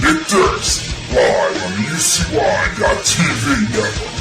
Nick Durst, live on the UCY.TV network.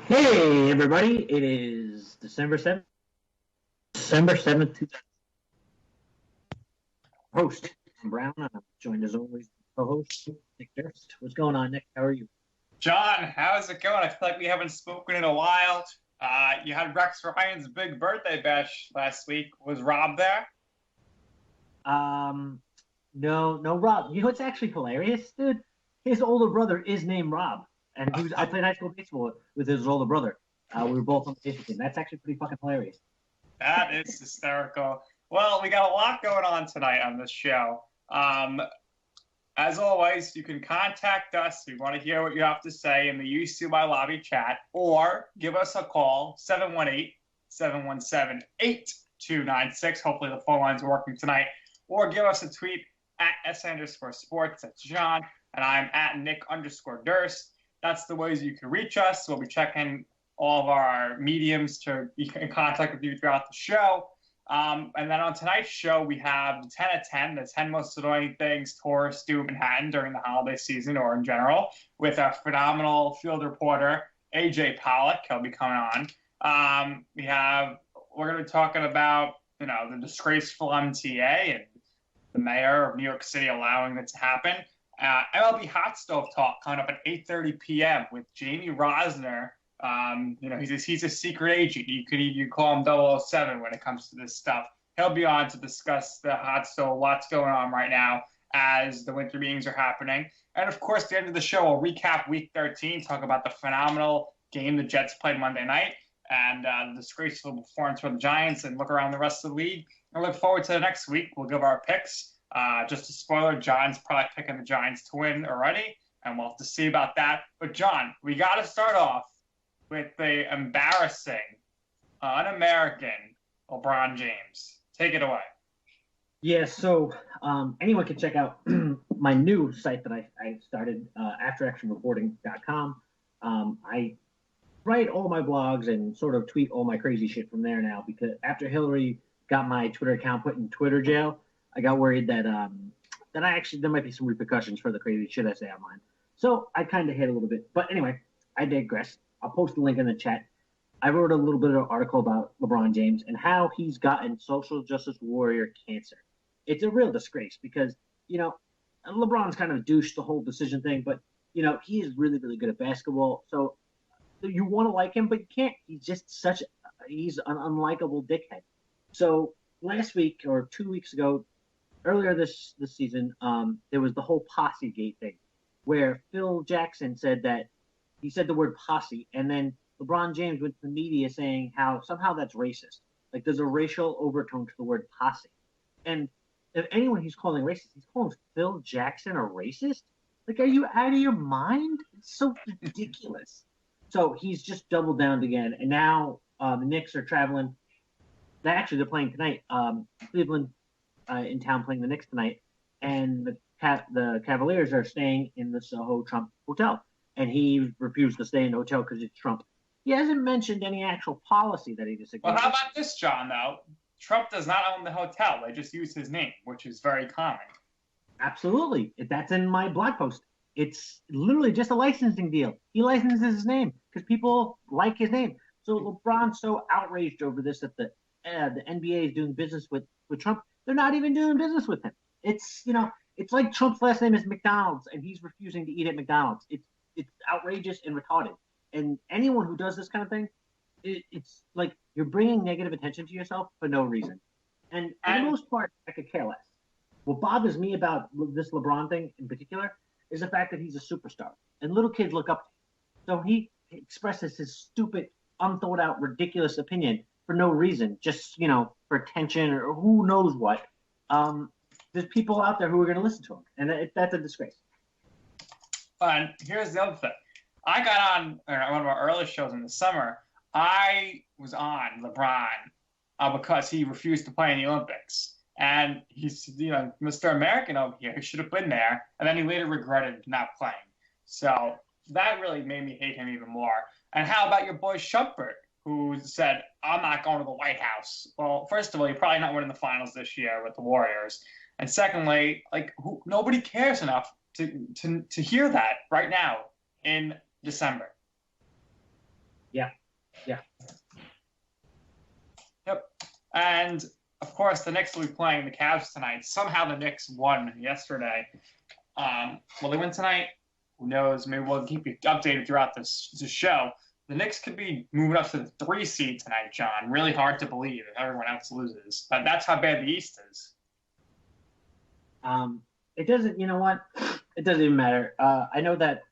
Hey everybody, it is December 7th, 2000. Host, I'm Brown, and I'm joined as always by co-host, Nick Durst. What's going on, Nick? How are you? John, how's it going? I feel like we haven't spoken in a while. You had Rex Ryan's big birthday bash last week. Was Rob there? No, Rob. You know what's actually hilarious, dude? His older brother is named Rob. And I played high school baseball with his older brother. We were both on the baseball team. That's actually pretty fucking hilarious. That is hysterical. Well, we got a lot going on tonight on this show. As always, you can contact us. We want to hear what you have to say in the UCY lobby chat, or give us a call, 718-717-8296. Hopefully the phone lines are working tonight. Or give us a tweet at @S_sports. That's John. And I'm at Nick_Durst. That's the ways you can reach us. We'll be checking all of our mediums to be in contact with you throughout the show. And then on tonight's show, we have the 10 at 10, the 10 most annoying things tourists do in Manhattan during the holiday season or in general, with our phenomenal field reporter, AJ Pollock. He'll be coming on. We're going to be talking about, the disgraceful MTA and the mayor of New York City allowing it to happen. MLB Hot Stove Talk coming up at 8:30 p.m. with Jamie Rosner. He's a secret agent. You could call him 007 when it comes to this stuff. He'll be on to discuss the hot stove, what's going on right now as the winter meetings are happening. And, of course, at the end of the show, we'll recap Week 13, talk about the phenomenal game the Jets played Monday night and the disgraceful performance for the Giants, and look around the rest of the league. And look forward to the next week. We'll give our picks. Just a spoiler, John's probably picking the Giants to win already, and we'll have to see about that. But, John, we got to start off with the embarrassing, un-American LeBron James. Take it away. Yeah, so anyone can check out my new site that I started, afteractionreporting.com. I write all my blogs and sort of tweet all my crazy shit from there now, because after Hillary got my Twitter account put in Twitter jail, I got worried that there might be some repercussions for the crazy shit I say online. So I kind of hid a little bit. But anyway, I digress. I'll post the link in the chat. I wrote a little bit of an article about LeBron James and how he's gotten social justice warrior cancer. It's a real disgrace because, LeBron's kind of douche the whole decision thing, but, he is really, really good at basketball. So you want to like him, but you can't. He's just he's an unlikable dickhead. So last week or 2 weeks ago, earlier this season, there was the whole Posse Gate thing, where Phil Jackson said the word posse, and then LeBron James went to the media saying how somehow that's racist. Like there's a racial overtone to the word posse. And if anyone he's calling racist, he's calling Phil Jackson a racist? Like, are you out of your mind? It's so ridiculous. So he's just doubled down again, and now the Knicks are traveling. They're playing tonight. Cleveland in town playing the Knicks tonight, and the Cavaliers are staying in the Soho Trump Hotel, and he refused to stay in the hotel because it's Trump. He hasn't mentioned any actual policy that he disagrees Well, how with. about this, John, though? Trump does not own the hotel. They just use his name, which is very common. Absolutely, that's in my blog post. It's literally just a licensing deal. He licenses his name because people like his name. So LeBron's so outraged over this that the NBA is doing business with Trump. They're not even doing business with him. It's like Trump's last name is McDonald's and he's refusing to eat at McDonald's. It's outrageous and retarded. And anyone who does this kind of thing, it's like you're bringing negative attention to yourself for no reason. And for the most part, I could care less. What bothers me about this LeBron thing in particular is the fact that he's a superstar and little kids look up to him. So he expresses his stupid, unthought out, ridiculous opinion for no reason, just for attention or who knows what. There's people out there who are going to listen to him, and that's a disgrace. And here's the other thing. I got on one of our early shows in the summer. I was on LeBron because he refused to play in the Olympics. And he's, Mr. American over here. He should have been there. And then he later regretted not playing. So that really made me hate him even more. And how about your boy Shumpert, who said, I'm not going to the White House? Well, first of all, you're probably not winning the finals this year with the Warriors. And secondly, nobody cares enough to hear that right now in December. Yeah. Yep. And of course, the Knicks will be playing the Cavs tonight. Somehow the Knicks won yesterday. Will they win tonight? Who knows? Maybe we'll keep you updated throughout this show. The Knicks could be moving up to the 3 seed tonight, John. Really hard to believe if everyone else loses. But that's how bad the East is. It doesn't, you know what? It doesn't even matter. I know that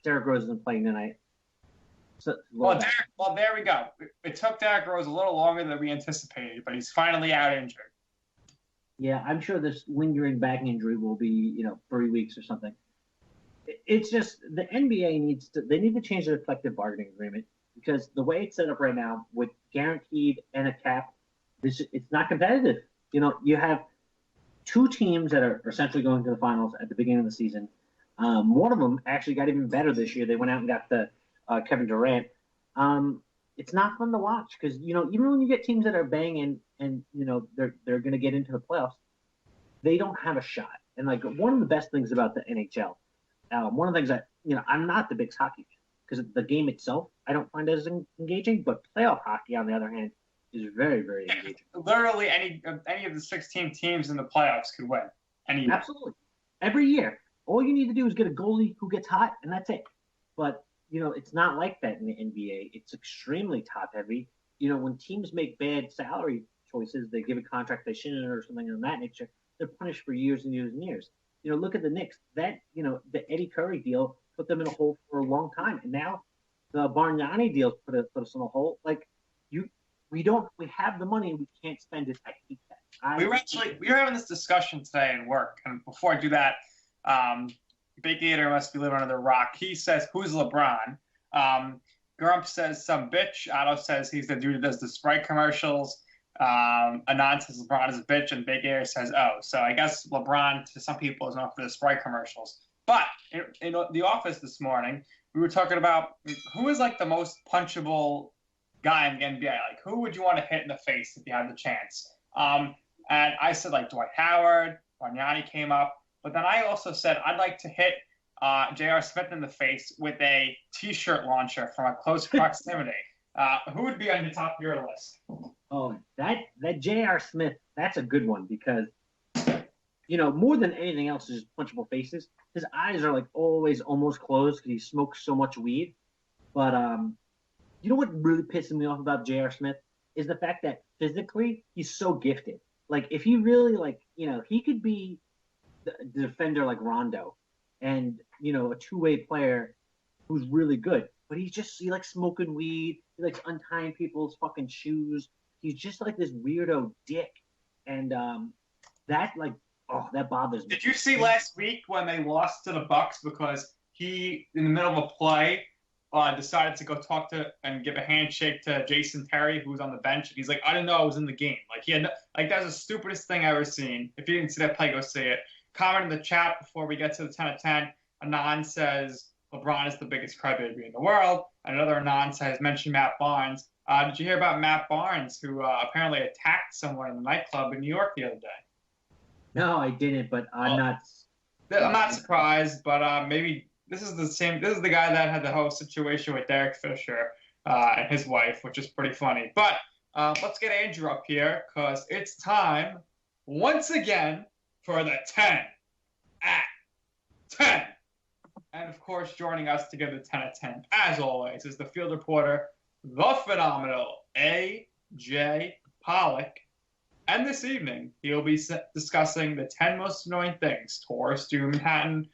Derrick Rose isn't playing tonight. So, well, there we go. It took Derrick Rose a little longer than we anticipated, but he's finally out injured. Yeah, I'm sure this lingering back injury will be, 3 weeks or something. It's just the NBA needs to change their collective bargaining agreement because the way it's set up right now with guaranteed and a cap, it's not competitive. You have 2 teams that are essentially going to the finals at the beginning of the season. One of them actually got even better this year. They went out and got the Kevin Durant. It's not fun to watch because even when you get teams that are banging and they're going to get into the playoffs, they don't have a shot. And one of the best things about the NHL, one of the things that I'm not the biggest hockey because the game itself I don't find as engaging, but playoff hockey on the other hand is very, very engaging. Literally any of the 16 teams in the playoffs could win. Absolutely, every year. All you need to do is get a goalie who gets hot, and that's it. But it's not like that in the NBA. It's extremely top heavy. When teams make bad salary choices, they give a contract they shouldn't or something of that nature, they're punished for years and years and years. Look at the Knicks. That, the Eddie Curry deal put them in a hole for a long time. And now the Bargnani deal put us in a hole. We have the money and we can't spend it. I hate that. We were having this discussion today in work. And before I do that, Big Gator must be living under the rock. He says, who's LeBron? Grump says some bitch. Otto says he's the dude that does the Sprite commercials. Anand says LeBron is a bitch, and Big Air says, oh. So I guess LeBron, to some people, is known for the Sprite commercials. But in the office this morning, we were talking about who is the most punchable guy in the NBA. Who would you want to hit in the face if you had the chance? And I said, Dwight Howard. Bargnani came up. But then I also said I'd like to hit J.R. Smith in the face with a T-shirt launcher from a close proximity. Who would be on the top of your list? Oh, that J.R. Smith, that's a good one because, more than anything else is punchable faces. His eyes are always almost closed because he smokes so much weed. But what really pisses me off about J.R. Smith is the fact that physically he's so gifted. If he really he could be the defender like Rondo and, a two-way player who's really good. But he likes smoking weed. He likes untying people's fucking shoes. He's just this weirdo dick. And that Oh, that bothers me. Did you see last week when they lost to the Bucks because he, in the middle of a play, decided to go talk to and give a handshake to Jason Terry, who was on the bench, and he's like, "I didn't know I was in the game." Like that's the stupidest thing I've ever seen. If you didn't see that play, go see it. Comment in the chat before we get to the 10 of 10. Anon says LeBron is the biggest crybaby in the world. Another Anon says mention Matt Barnes. Did you hear about Matt Barnes, who apparently attacked someone in the nightclub in New York the other day? No, I didn't, but I'm not surprised, but maybe this is the same. This is the guy that had the whole situation with Derek Fisher and his wife, which is pretty funny. But let's get Andrew up here because it's time once again for the 10 at 10. And of course, joining us to give the 10 at 10, as always, is the field reporter, the phenomenal A.J. Pollock. And this evening, he'll be discussing the 10 most annoying things tourists do in Manhattan.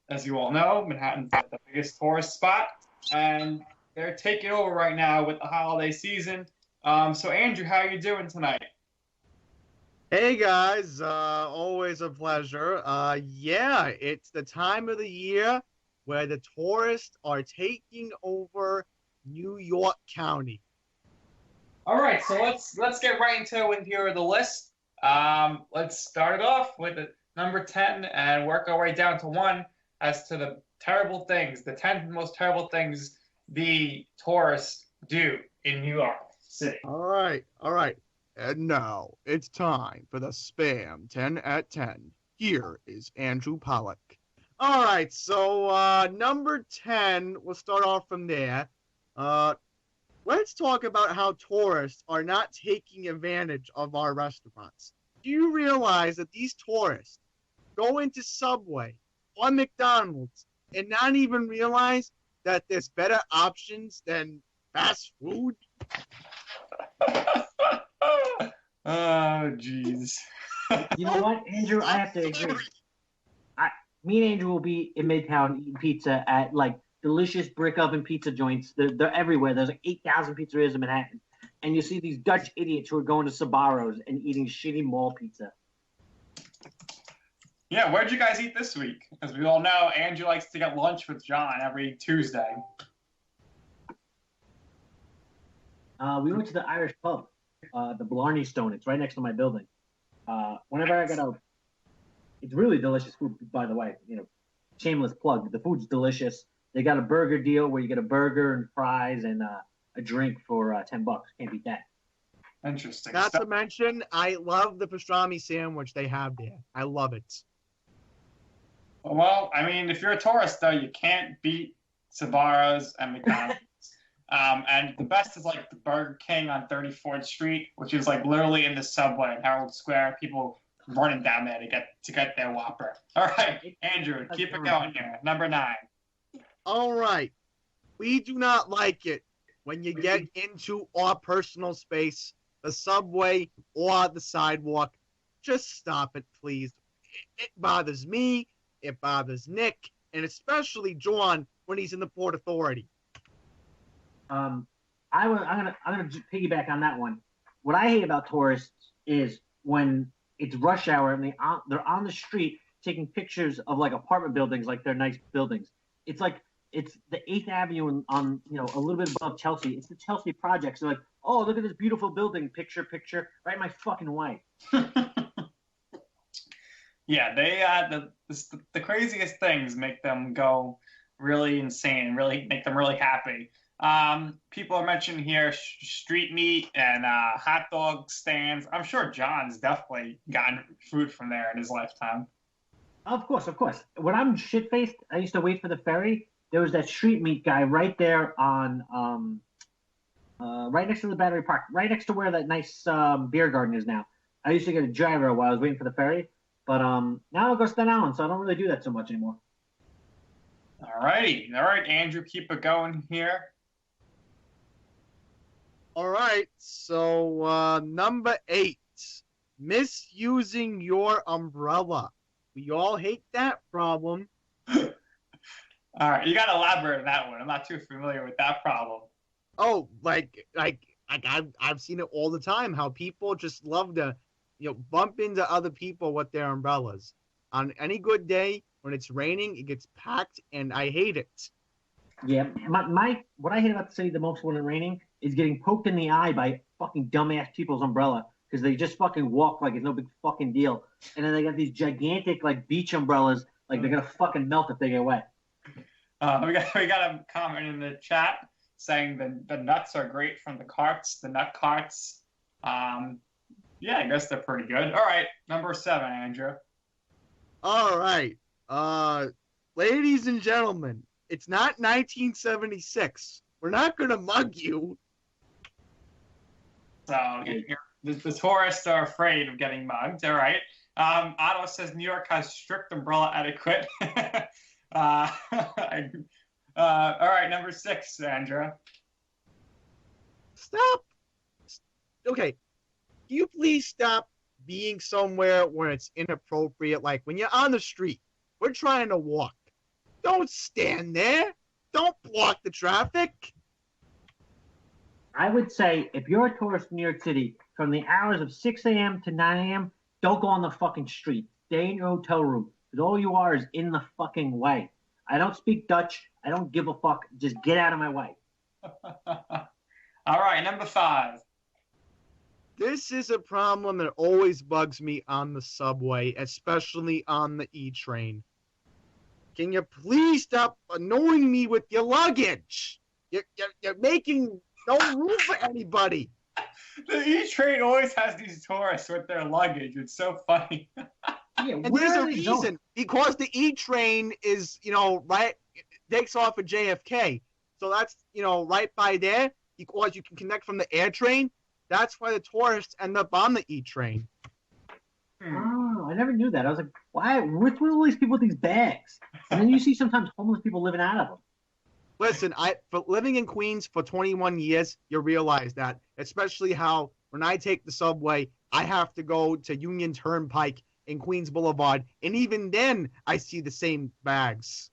As you all know, Manhattan's the biggest tourist spot, and they're taking over right now with the holiday season. So, Andrew, how are you doing tonight? Hey, guys. Always a pleasure. Yeah, it's the time of the year where the tourists are taking over New York County. All right, so let's get right into here the list. Let's start it off with the number 10 and work our way down to 1 as to the terrible things, the 10 most terrible things the tourists do in New York City. All right. And now it's time for the Spam 10 at 10. Here is Andrew Pollock. All right, so number 10, we'll start off from there. Let's talk about how tourists are not taking advantage of our restaurants. Do you realize that these tourists go into Subway or McDonald's and not even realize that there's better options than fast food? Oh, jeez. You know what, Andrew? I have to agree. Me and Andrew will be in Midtown eating pizza at like delicious brick oven pizza joints. They're everywhere. There's like 8,000 pizzerias in Manhattan, and you see these Dutch idiots who are going to Sbarro's and eating shitty mall pizza. Yeah, where'd you guys eat this week? As we all know, Andrew likes to get lunch with John every Tuesday. We went to the Irish pub, the Blarney Stone. It's right next to my building. Whenever I get out, it's really delicious food, by the way. You know, shameless plug. The food's delicious. They got a burger deal where you get a burger and fries and a drink for $10. Can't beat that. Interesting. Not to mention, I love the pastrami sandwich they have there. I love it. Well, I mean, if you're a tourist, though, you can't beat Sbarro's and McDonald's. And the best is like the Burger King on 34th Street, which is like literally in the subway in Herald Square. People running down there to get their Whopper. All right, Andrew, keep it going here. Number 9. All right. We do not like it when you get into our personal space, the subway or the sidewalk. Just stop it, please. It bothers me. It bothers Nick, and especially John when he's in the Port Authority. I'm gonna piggyback on that one. What I hate about tourists is when it's rush hour and they're on the street taking pictures of like apartment buildings, like they're nice buildings. It's like it's the 8th Avenue on a little bit above Chelsea. It's the Chelsea projects. They're like, oh, look at this beautiful building, picture, right in my fucking way. Yeah, they the craziest things make them go really insane, really make them really happy. People are mentioning here street meat and hot dog stands. I'm sure John's definitely gotten food from there in his lifetime. Of course. When I'm shit-faced, I used to wait for the ferry. There was that street meat guy right there on right next to the Battery Park, right next to where that nice beer garden is now. I used to get a gyro while I was waiting for the ferry, but now I'll go Staten Island, so I don't really do that so much anymore. All right, Andrew, keep it going here. All right, so number 8, misusing your umbrella. We all hate that problem. All right, you got to elaborate on that one. I'm not too familiar with that problem. Oh, like I've seen it all the time. How people just love to bump into other people with their umbrellas. On any good day, when it's raining, it gets packed, and I hate it. Yeah, what I hate about the city the most when it's raining is getting poked in the eye by fucking dumbass people's umbrella because they just fucking walk like it's no big fucking deal, and then they got these gigantic like beach umbrellas like they're gonna fucking melt if they get wet. We got a comment in the chat saying the nuts are great from the carts, the nut carts. Yeah, I guess they're pretty good. All right, number 7, Andrew. All right. Ladies and gentlemen, it's not 1976. We're not going to mug you. So the tourists are afraid of getting mugged. All right. Otto says New York has strict umbrella etiquette. All right, number 6, Andrew. Stop. Okay. Can you please stop being somewhere where it's inappropriate? Like when you're on the street, we're trying to walk. Don't stand there. Don't block the traffic. I would say if you're a tourist in New York City from the hours of 6 a.m. to 9 a.m., don't go on the fucking street. Stay in your hotel room because all you are is in the fucking way. I don't speak Dutch. I don't give a fuck. Just get out of my way. All right, number 5. This is a problem that always bugs me on the subway, especially on the E train. Can you please stop annoying me with your luggage? You're making no room for anybody. The E train always has these tourists with their luggage. It's so funny. Yeah, And there's a reason. Because the E train is, right, it takes off at JFK. So that's, right by there. Because you can connect from the air train. That's why the tourists end up on the E train. Oh, I never knew that. I was like, why? What's with all these people with these bags? And then you see sometimes homeless people living out of them. Listen, for living in Queens for 21 years, you realize that. Especially how when I take the subway, I have to go to Union Turnpike in Queens Boulevard, and even then, I see the same bags.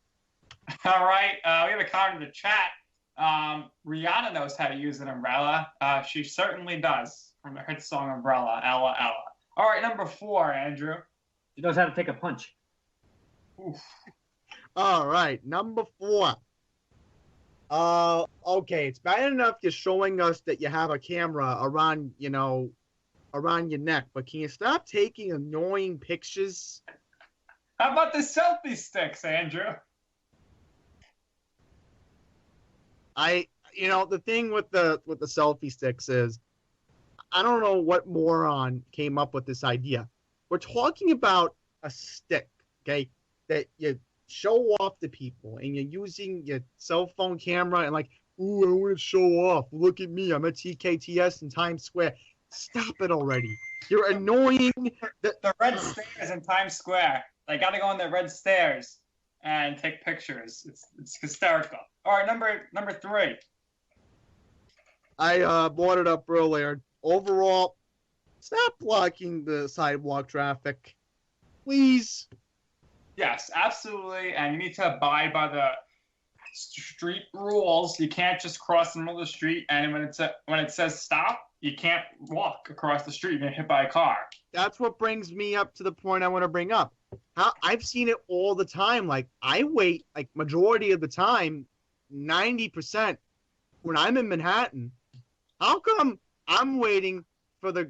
All right, we have a comment in the chat. Rihanna knows how to use an umbrella. She certainly does. From the hit song Umbrella, Ella Ella. All right, number 4, Andrew. She knows how to take a punch. Oof. All right, number 4. Okay, it's bad enough you're showing us that you have a camera around, around your neck, but can you stop taking annoying pictures? How about the selfie sticks, Andrew? The thing with the selfie sticks is, I don't know what moron came up with this idea. We're talking about a stick, okay, that you show off to people, and you're using your cell phone camera and like, ooh, I want to show off. Look at me, I'm at TKTS in Times Square. Stop it already. You're annoying. The red stairs in Times Square. They got to go on the red stairs and take pictures. It's hysterical. All right, number 3. I brought it up earlier. Overall, stop blocking the sidewalk traffic, please. Yes, absolutely. And you need to abide by the street rules. You can't just cross the middle of the street. And when it says stop, you can't walk across the street and get hit by a car. That's what brings me up to the point I want to bring up. I've seen it all the time. Like, I wait, like, majority of the time, 90%, when I'm in Manhattan. How come I'm waiting for the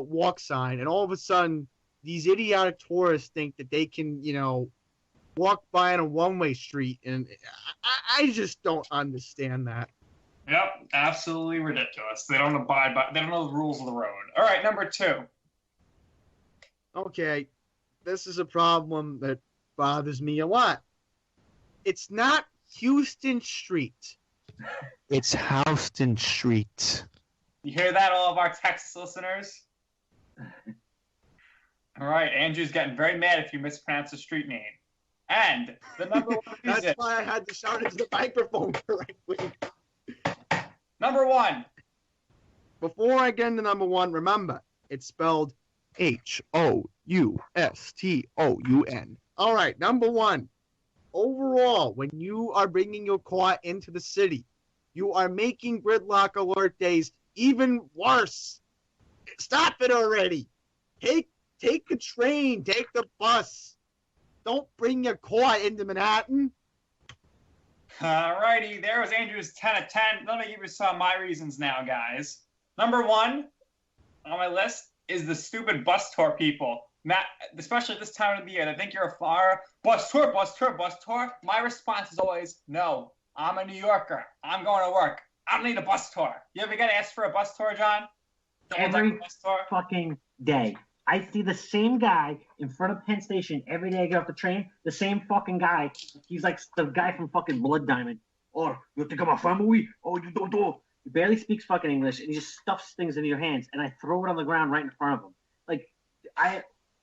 walk sign, and all of a sudden these idiotic tourists think that they can, walk by on a one-way street, and I just don't understand that. Yep, absolutely ridiculous. They don't abide by. They don't know the rules of the road. All right, number 2. Okay, this is a problem that bothers me a lot. It's not Houston Street. It's Houston Street. You hear that, all of our Texas listeners? All right, Andrew's getting very mad if you mispronounce the street name. And the number 1 reason. That's why I had to shout into the microphone correctly. Number 1. Before I get into number 1, remember, it's spelled Houston. All right, number 1. Overall, when you are bringing your car into the city, you are making gridlock alert days even worse. Stop it already. Take a train. Take the bus. Don't bring your car into Manhattan. Alrighty, there was Andrew's 10 of 10. Let me give you some of my reasons now, guys. Number one on my list is the stupid bus tour people. Matt, especially this time of the year, they think you're a far bus tour, bus tour, bus tour. My response is always, no, I'm a New Yorker. I'm going to work. I don't need a bus tour. You ever get asked for a bus tour, John? Every fucking day. I see the same guy in front of Penn Station every day I get off the train. The same fucking guy. He's like the guy from fucking Blood Diamond. Oh, you think I'm a family? Oh, you don't do. He barely speaks fucking English, and he just stuffs things into your hands, and I throw it on the ground right in front of him. Like,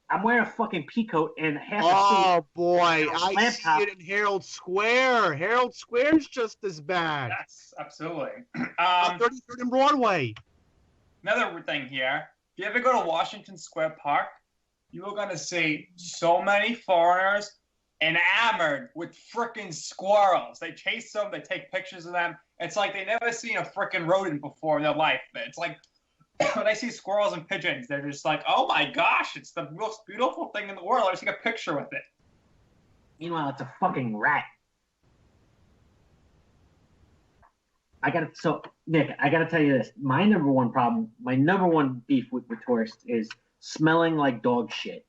I'm wearing a fucking peacoat and half a seat. Oh boy, I see it in Herald Square. Herald Square's just as bad. That's absolutely. 33rd and Broadway. Another thing here. If you ever go to Washington Square Park, you are going to see so many foreigners enamored with frickin' squirrels. They chase them. They take pictures of them. It's like they never seen a frickin' rodent before in their life. It's like when I see squirrels and pigeons, they're just like, oh my gosh, it's the most beautiful thing in the world. Let's take a picture with it. Meanwhile, it's a fucking rat. Nick, I gotta tell you this. My number one beef with tourists is smelling like dog shit.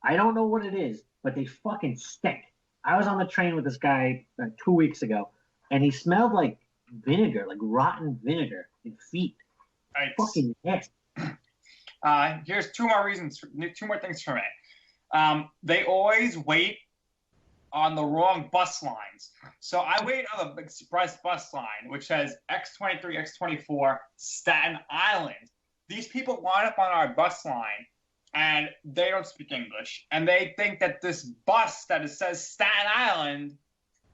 I don't know what it is, but they fucking stink. I was on the train with this guy 2 weeks ago, and he smelled like vinegar, like rotten vinegar in feet. Right. Fucking nasty. Here's two more things for me. They always wait on the wrong bus lines. So I wait on the express bus line, which says X23, X24, Staten Island. These people line up on our bus line, and they don't speak English. And they think that this bus that it says Staten Island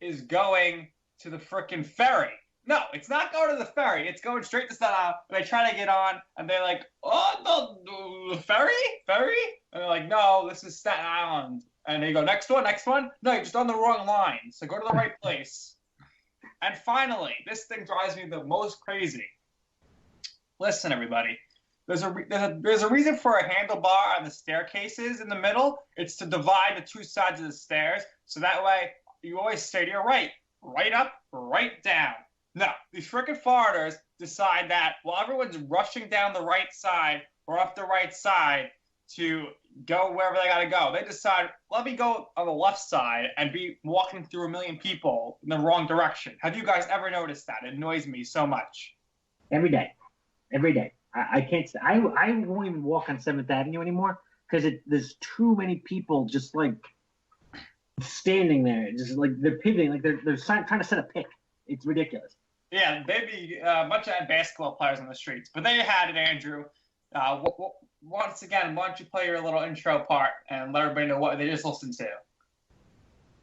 is going to the frickin' ferry. No, it's not going to the ferry. It's going straight to Staten Island. They try to get on, and they're like, oh, no, ferry? And they're like, no, this is Staten Island. And they go, next one. No, you're just on the wrong line. So go to the right place. And finally, this thing drives me the most crazy. Listen, everybody. There's a reason for a handlebar on the staircases in the middle. It's to divide the two sides of the stairs. So that way, you always stay to your right. Right up, right down. No, these frickin' foreigners decide that while everyone's rushing down the right side or up the right side to go wherever they gotta go, they decide, let me go on the left side and be walking through a million people in the wrong direction. Have you guys ever noticed that? It annoys me so much. Every day. I can't. I won't even walk on 7th Avenue anymore because there's too many people just like standing there, just like they're pivoting, like they're trying to set a pick. It's ridiculous. Yeah, they'd be a bunch of basketball players on the streets. But there you had it, Andrew. Once again, why don't you play your little intro part and let everybody know what they just listened to?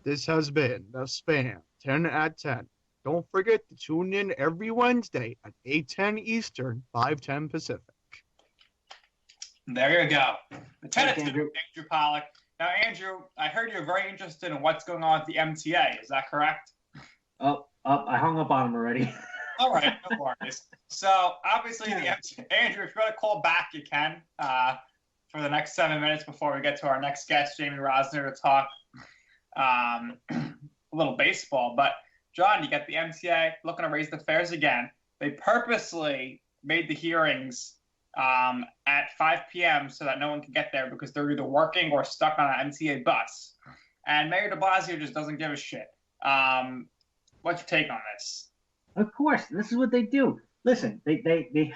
This has been the Spam 10 at 10. Don't forget to tune in every Wednesday at 8:10 Eastern, 5:10 Pacific. There you go. The 10 at 10, Andrew Pollock. Now, Andrew, I heard you're very interested in what's going on with the MTA. Is that correct? Oh, I hung up on him already. All right, no worries. So, obviously, Andrew, if you want to call back, you can for the next 7 minutes before we get to our next guest, Jamie Rosner, to talk a little baseball. But, John, you got the MTA looking to raise the fares again. They purposely made the hearings at 5 p.m. so that no one can get there because they're either working or stuck on an MTA bus. And Mayor de Blasio just doesn't give a shit. What's your take on this? Of course, this is what they do. Listen, they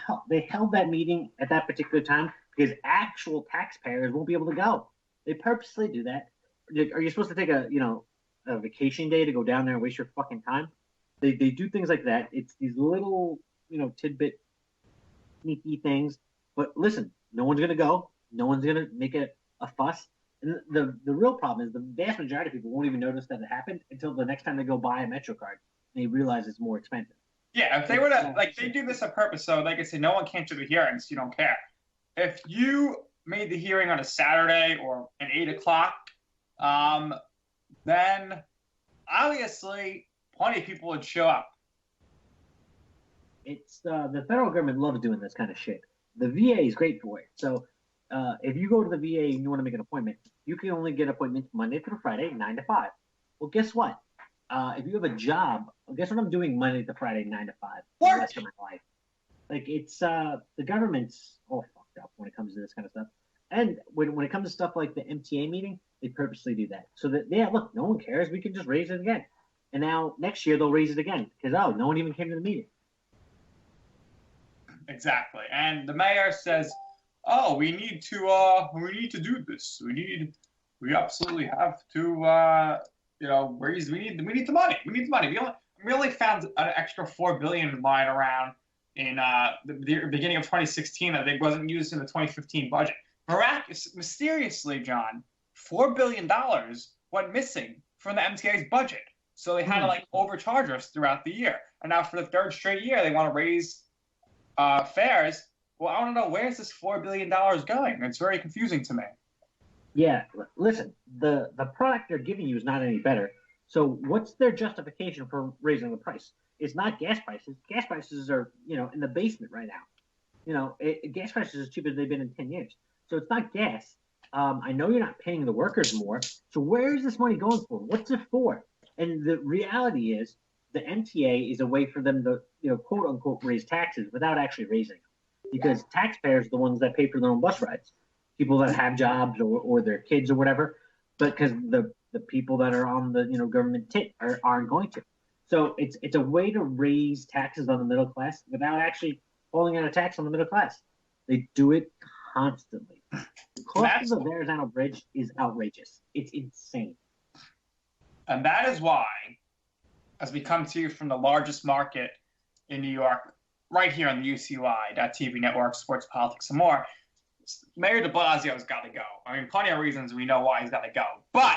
held that meeting at that particular time because actual taxpayers won't be able to go. They purposely do that. Are you supposed to take a vacation day to go down there and waste your fucking time? They do things like that. It's these little tidbit sneaky things. But listen, no one's gonna go. No one's gonna make a fuss. And the real problem is the vast majority of people won't even notice that it happened until the next time they go buy a Metro card and they realize it's more expensive. Yeah, if they were to they do this on purpose, so they could say no one came to the hearings, you don't care. If you made the hearing on a Saturday or at 8 o'clock, then obviously plenty of people would show up. It's the federal government loves doing this kind of shit. The VA is great for it. So if you go to the VA and you want to make an appointment, you can only get appointments Monday through Friday, 9 to 5. Well, guess what? If you have a job, guess what I'm doing Monday to Friday, 9 to 5 for the rest of my life? Like, it's the government's all fucked up when it comes to this kind of stuff. And when it comes to stuff like the MTA meeting, they purposely do that. So that, yeah, look, no one cares. We can just raise it again. And now next year they'll raise it again because, oh, no one even came to the meeting. Exactly. And the mayor says, oh, we need to do this. We absolutely have to, raise, we need the money. We need the money. We only found an extra $4 billion lying around in the beginning of 2016 that they wasn't used in the 2015 budget. Mysteriously, John, $4 billion went missing from the MTA's budget. So they had to overcharge us throughout the year. And now for the third straight year, they want to raise fares. Well, I want to know, where's this $4 billion going? It's very confusing to me. Yeah, listen, the product they're giving you is not any better. So what's their justification for raising the price? It's not gas prices. Gas prices are, in the basement right now. Gas prices are as cheap as they've been in 10 years. So it's not gas. I know you're not paying the workers more. So where is this money going for? What's it for? And the reality is the MTA is a way for them to, quote unquote, raise taxes without actually raising them. Because taxpayers are the ones that pay for their own bus rides. People that have jobs or their kids or whatever. But because the people that are on the, government tit aren't going to. So it's a way to raise taxes on the middle class without actually pulling out a tax on the middle class. They do it constantly. The cost of the Verrazano Bridge is outrageous. It's insane. And that is why, as we come to you from the largest market in New York, right here on the UCY.TV network, Sports, Politics, and More, Mayor de Blasio's got to go. I mean, plenty of reasons we know why he's got to go. But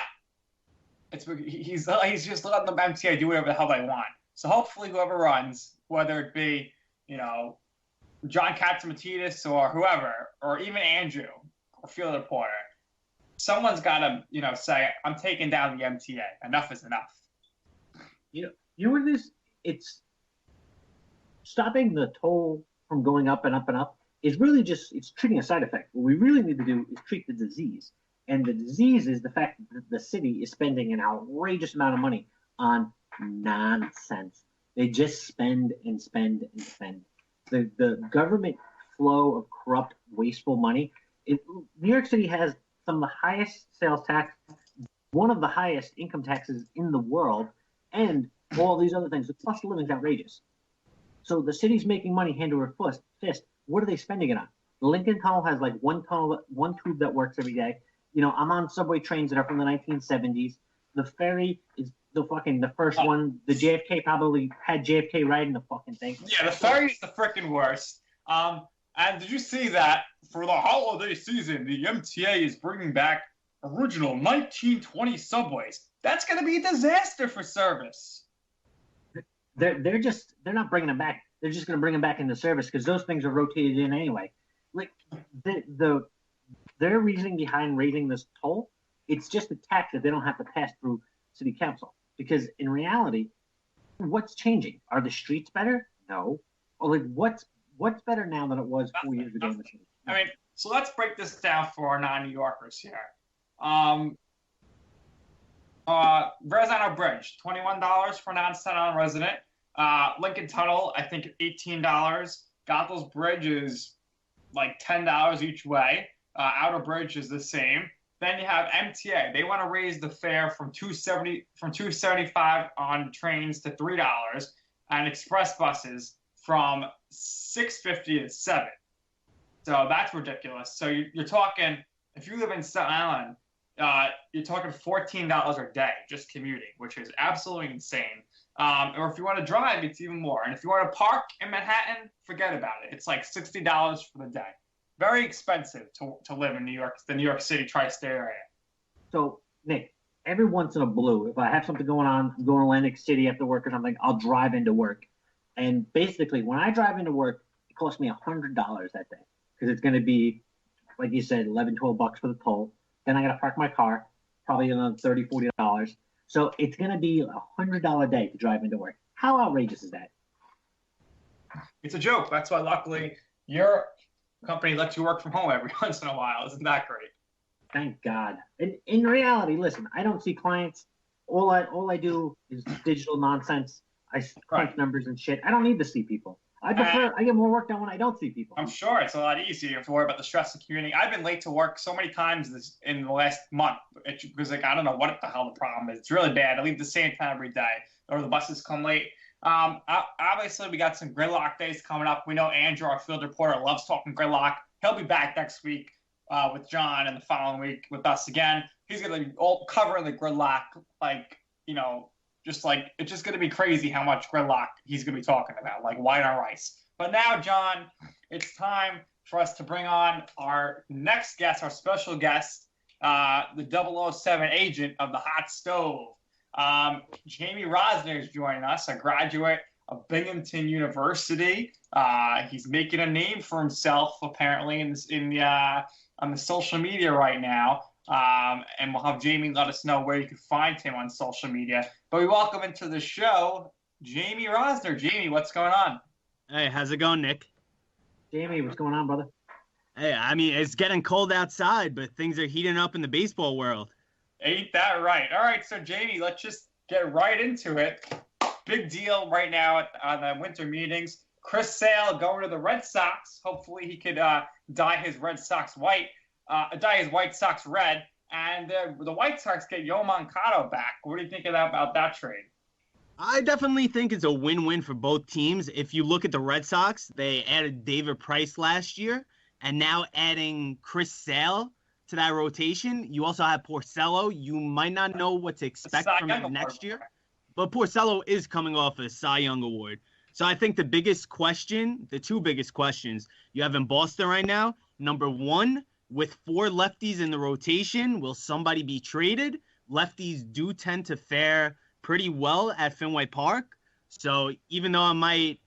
he's just letting the MTA do whatever the hell they want. So hopefully whoever runs, whether it be, John Katzimatidis or whoever, or even Andrew or field reporter, someone's got to, say, I'm taking down the MTA. Enough is enough. You know what it is? It's stopping the toll from going up and up and up is really just, it's treating a side effect. What we really need to do is treat the disease. And the disease is the fact that the city is spending an outrageous amount of money on nonsense. They just spend and spend and spend. The government flow of corrupt, wasteful money. New York City has some of the highest sales tax, one of the highest income taxes in the world, and all these other things. The cost of living is outrageous. So the city's making money hand over fist. What are they spending it on? The Lincoln Tunnel has like one tube that works every day. I'm on subway trains that are from the 1970s. The ferry is the first one. The JFK probably had JFK riding the fucking thing. Yeah, the ferry is the freaking worst. And did you see that for the holiday season, the MTA is bringing back original 1920 subways? That's going to be a disaster for service. They're not bringing them back. They're just going to bring them back into service because those things are rotated in anyway. Like their reasoning behind raising this toll, it's just a tax that they don't have to pass through city council. Because in reality, what's changing? Are the streets better? No. Or what's better now than it was 4 years ago in the city? I mean, so let's break this down for our non-New Yorkers here. Verrazano Bridge, $21 for non-Staten Island resident. Lincoln Tunnel, I think $18. Gothel's Bridge is like $10 each way. Outer Bridge is the same. Then you have MTA. They want to raise the fare from $2.75 on trains to $3, and express buses from $6.50 to $7. So that's ridiculous. So you're talking, if you live in Staten Island, you're talking $14 a day just commuting, which is absolutely insane. Or if you want to drive, it's even more. And if you want to park in Manhattan, forget about it. It's like $60 for the day. Very expensive to live in New York, the New York City tri-state area. So, Nick, every once in a blue, if I have something going on, I'm going to Atlantic City after work or something, I'll drive into work. And basically, when I drive into work, it costs me $100 that day. Because it's going to be, like you said, $11, $12 for the toll. Then I got to park my car, probably another $30, $40. So it's going to be $100 day to drive into work. How outrageous is that? It's a joke. That's why, luckily, you're company lets you work from home every once in a while. Isn't that great? Thank God. And in reality, listen, I don't see clients. All I do is digital nonsense. I crunch numbers and shit. I don't need to see people. I get more work done when I don't see people. I'm sure it's a lot easier to worry about the stress of commuting. I've been late to work so many times in the last month because I don't know what the hell the problem is. It's really bad. I leave the same time every day, or the buses come late. Obviously, we got some gridlock days coming up. We know Andrew, our field reporter, loves talking gridlock. He'll be back next week with John, and the following week with us again. He's going to be all covering the gridlock, it's just going to be crazy how much gridlock he's going to be talking about, like white on rice. But now, John, it's time for us to bring on our next guest, our special guest, the 007 agent of the hot stove. Jamie Rosner is joining us, a graduate of Binghamton University. He's making a name for himself, apparently, on the social media right now. And we'll have Jamie let us know where you can find him on social media. But we welcome into the show Jamie Rosner. Jamie, what's going on? Hey, how's it going, Nick? Jamie, what's going on, brother? Hey, I mean, it's getting cold outside, but things are heating up in the baseball world. Ain't that right? All right, so Jamie, let's just get right into it. Big deal right now on the winter meetings. Chris Sale going to the Red Sox. Hopefully he could dye his White Sox red. And the White Sox get Yo Moncada back. What do you think about that trade? I definitely think it's a win-win for both teams. If you look at the Red Sox, they added David Price last year, and now adding Chris Sale to that rotation. You also have Porcello. You might not know what to expect from him next year, but Porcello is coming off a Cy Young Award. So I think the two biggest questions you have in Boston right now, number one, with 4 lefties in the rotation, will somebody be traded? Lefties do tend to fare pretty well at Fenway Park. So even though it might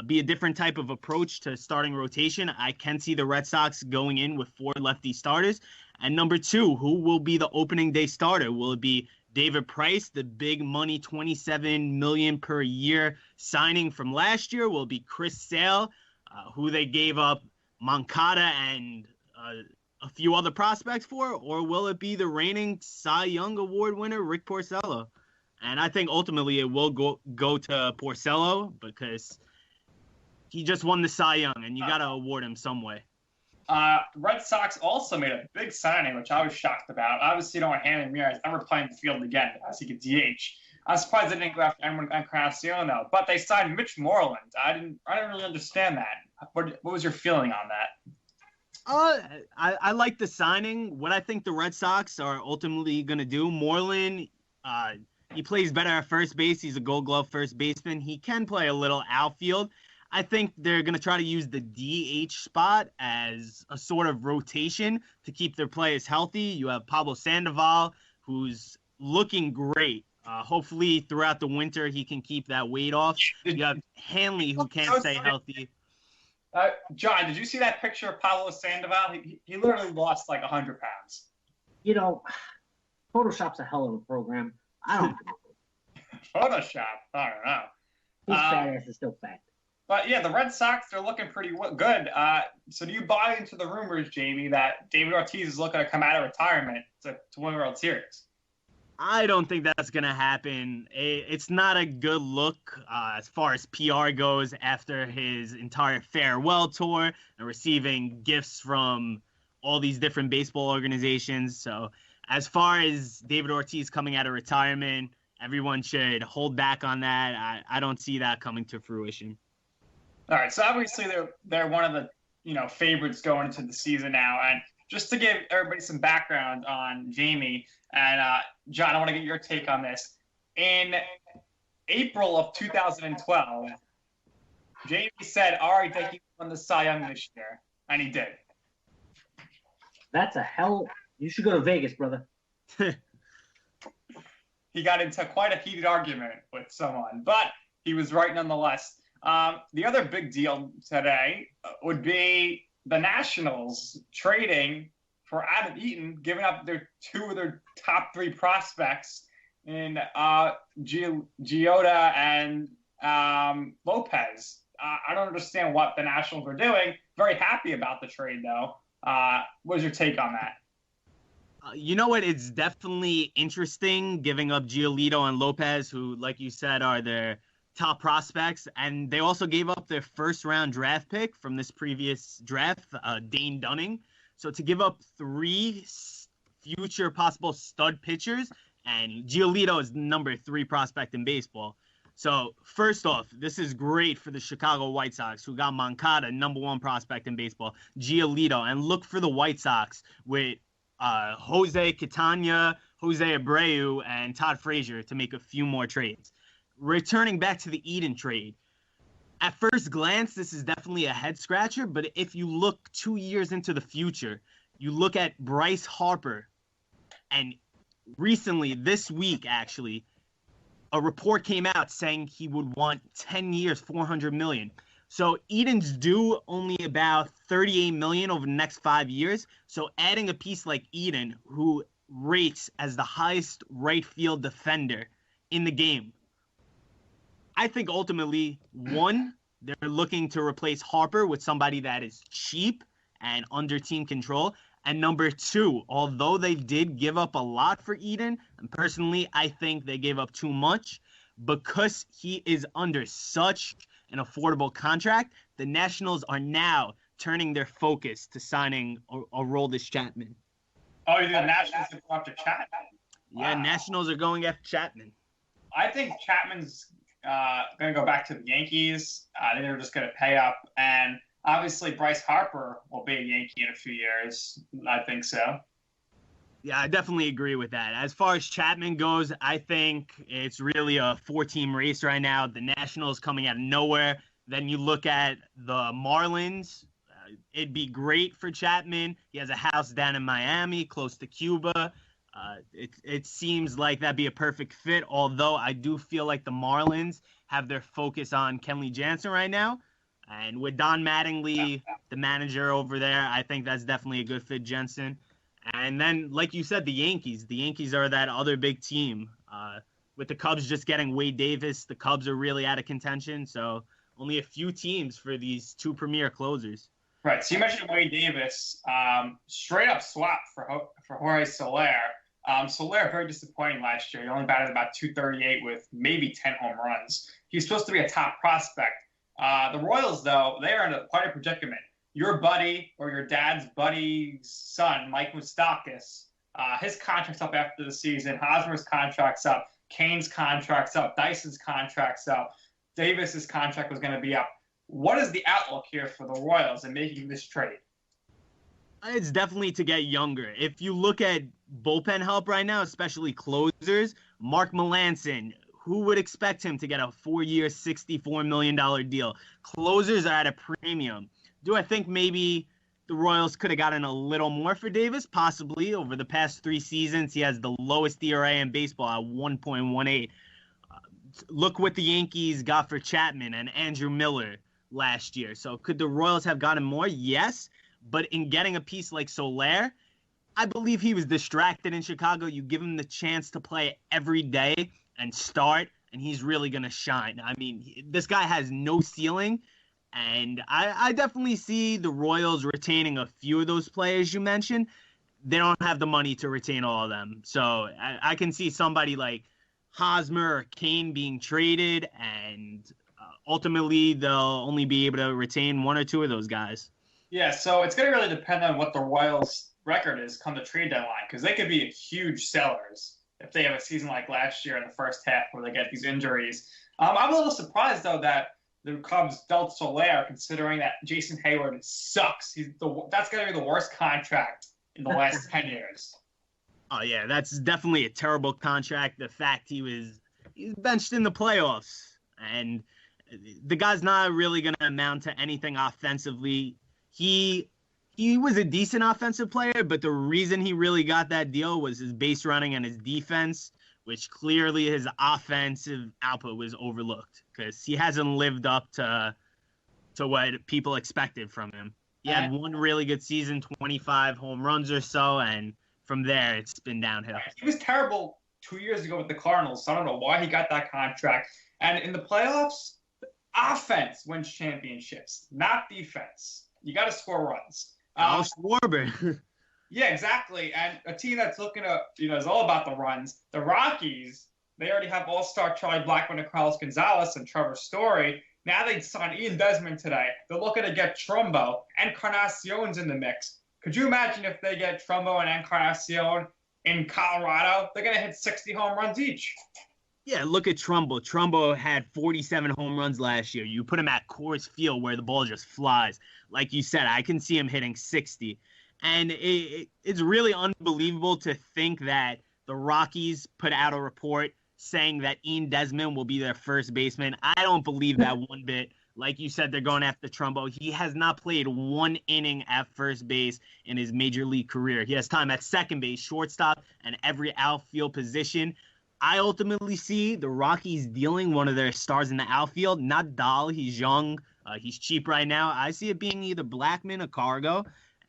be a different type of approach to starting rotation, I can see the Red Sox going in with 4 lefty starters. And number 2, who will be the opening day starter? Will it be David Price, the big money $27 million per year signing from last year? Will it be Chris Sale, who they gave up Moncada and a few other prospects for? Or will it be the reigning Cy Young Award winner, Rick Porcello? And I think ultimately it will go to Porcello because he just won the Cy Young, and you got to award him some way. Red Sox also made a big signing, which I was shocked about. Obviously, you don't want Hanley Ramirez ever playing the field again as he could DH. I'm surprised they didn't go after Encarnacion, though. But they signed Mitch Moreland. I didn't really understand that. What was your feeling on that? I like the signing. What I think the Red Sox are ultimately going to do, Moreland, he plays better at first base. He's a Gold Glove first baseman. He can play a little outfield. I think they're going to try to use the DH spot as a sort of rotation to keep their players healthy. You have Pablo Sandoval, who's looking great. Hopefully, throughout the winter, he can keep that weight off. You have Hanley, who can't stay healthy. John, did you see that picture of Pablo Sandoval? He literally lost like 100 pounds. You know, Photoshop's a hell of a program. I don't know. Photoshop? I don't know. His fat ass is still fat. But yeah, the Red Sox, they're looking pretty good. So do you buy into the rumors, Jamie, that David Ortiz is looking to come out of retirement to win the World Series? I don't think that's going to happen. It's not a good look as far as PR goes after his entire farewell tour and receiving gifts from all these different baseball organizations. So as far as David Ortiz coming out of retirement, everyone should hold back on that. I don't see that coming to fruition. All right, so obviously they're one of the favorites going into the season now, and just to give everybody some background on Jamie and John, I want to get your take on this. In April of 2012, Jamie said, "All right, that he won the Cy Young this year," and he did. That's a hell. You should go to Vegas, brother. He got into quite a heated argument with someone, but he was right nonetheless. The other big deal today would be the Nationals trading for Adam Eaton, giving up two of their top 3 prospects in Giota and Lopez. I don't understand what the Nationals are doing. Very happy about the trade, though. What's your take on that? You know what? It's definitely interesting giving up Giolito and Lopez, who, like you said, are their top prospects. And they also gave up their first-round draft pick from this previous draft, Dane Dunning. So to give up 3 future possible stud pitchers, and Giolito is number 3 prospect in baseball. So first off, this is great for the Chicago White Sox, who got Moncada, number 1 prospect in baseball, Giolito, and look for the White Sox with Jose Catania, Jose Abreu, and Todd Frazier to make a few more trades. Returning back to the Eden trade, at first glance, this is definitely a head scratcher, but if you look 2 years into the future, you look at Bryce Harper, and recently, this week actually, a report came out saying he would want 10 years, $400 million. So Eden's due only about $38 million over the next 5 years. So adding a piece like Eden, who rates as the highest right field defender in the game, I think ultimately, one, they're looking to replace Harper with somebody that is cheap and under team control. And number 2, although they did give up a lot for Eden, and personally, I think they gave up too much, because he is under such an affordable contract, the Nationals are now turning their focus to signing Aroldis Chapman. Oh, you think the Nationals are going after Chapman? Yeah, Wow. Nationals are going after Chapman. I think Chapman's going to go back to the Yankees. I think they're just going to pay up. And obviously, Bryce Harper will be a Yankee in a few years. I think so. Yeah, I definitely agree with that. As far as Chapman goes, I think it's really a 4-team race right now. The Nationals coming out of nowhere. Then you look at the Marlins. It'd be great for Chapman. He has a house down in Miami, close to Cuba. It seems like that'd be a perfect fit, although I do feel like the Marlins have their focus on Kenley Jansen right now. And with Don Mattingly, the manager over there, I think that's definitely a good fit, Jensen. And then, like you said, the Yankees. The Yankees are that other big team. With the Cubs just getting Wade Davis, the Cubs are really out of contention. So only a few teams for these 2 premier closers. Right. So you mentioned Wade Davis. Straight up swap for Jorge Soler. Soler, very disappointing last year. He only batted about .238 with maybe 10 home runs. He's supposed to be a top prospect. The Royals, though, they are in quite a predicament. Your buddy or your dad's buddy's son, Mike Moustakas, his contract's up after the season. Hosmer's contract's up. Kane's contract's up. Dyson's contract's up. Davis's contract was going to be up. What is the outlook here for the Royals in making this trade? It's definitely to get younger. If you look at bullpen help right now, especially closers, Mark Melancon, who would expect him to get a 4-year, $64 million deal? Closers are at a premium. Do I think maybe the Royals could have gotten a little more for Davis? Possibly. Over the past 3 seasons, he has the lowest ERA in baseball at 1.18. Look what the Yankees got for Chapman and Andrew Miller last year. So could the Royals have gotten more? Yes. But in getting a piece like Soler, I believe he was distracted in Chicago. You give him the chance to play every day and start, and he's really going to shine. I mean, this guy has no ceiling. And I definitely see the Royals retaining a few of those players you mentioned. They don't have the money to retain all of them. So I can see somebody like Hosmer or Kane being traded, and ultimately they'll only be able to retain 1 or 2 of those guys. Yeah, so it's going to really depend on what the Royals' record is come the trade deadline, because they could be huge sellers if they have a season like last year in the first half where they get these injuries. I'm a little surprised, though, that the Cubs dealt Soler, considering that Jason Hayward sucks. That's going to be the worst contract in the last 10 years. Oh, yeah, that's definitely a terrible contract. The fact he's benched in the playoffs, and the guy's not really going to amount to anything offensively. He was a decent offensive player, but the reason he really got that deal was his base running and his defense, which clearly his offensive output was overlooked because he hasn't lived up to what people expected from him. He had 1 really good season, 25 home runs or so, and from there it's been downhill. He was terrible 2 years ago with the Cardinals, so I don't know why he got that contract. And in the playoffs, Offense wins championships, not defense. You got to score runs. Al Schwarber. Yeah, exactly. And a team that's looking to, is all about the runs. The Rockies, they already have all-star Charlie Blackmon and Carlos Gonzalez and Trevor Story. Now they signed Ian Desmond today. They're looking to get Trumbo. Encarnacion's in the mix. Could you imagine if they get Trumbo and Encarnacion in Colorado? They're going to hit 60 home runs each. Yeah, look at Trumbo. Trumbo had 47 home runs last year. You put him at Coors Field where the ball just flies. Like you said, I can see him hitting 60. And it's really unbelievable to think that the Rockies put out a report saying that Ian Desmond will be their first baseman. I don't believe that one bit. Like you said, they're going after Trumbo. He has not played one inning at first base in his major league career. He has time at second base, shortstop, and every outfield position. I ultimately see the Rockies dealing one of their stars in the outfield. Not Dahl. He's young. He's cheap right now. I see it being either Blackmon or Cargo.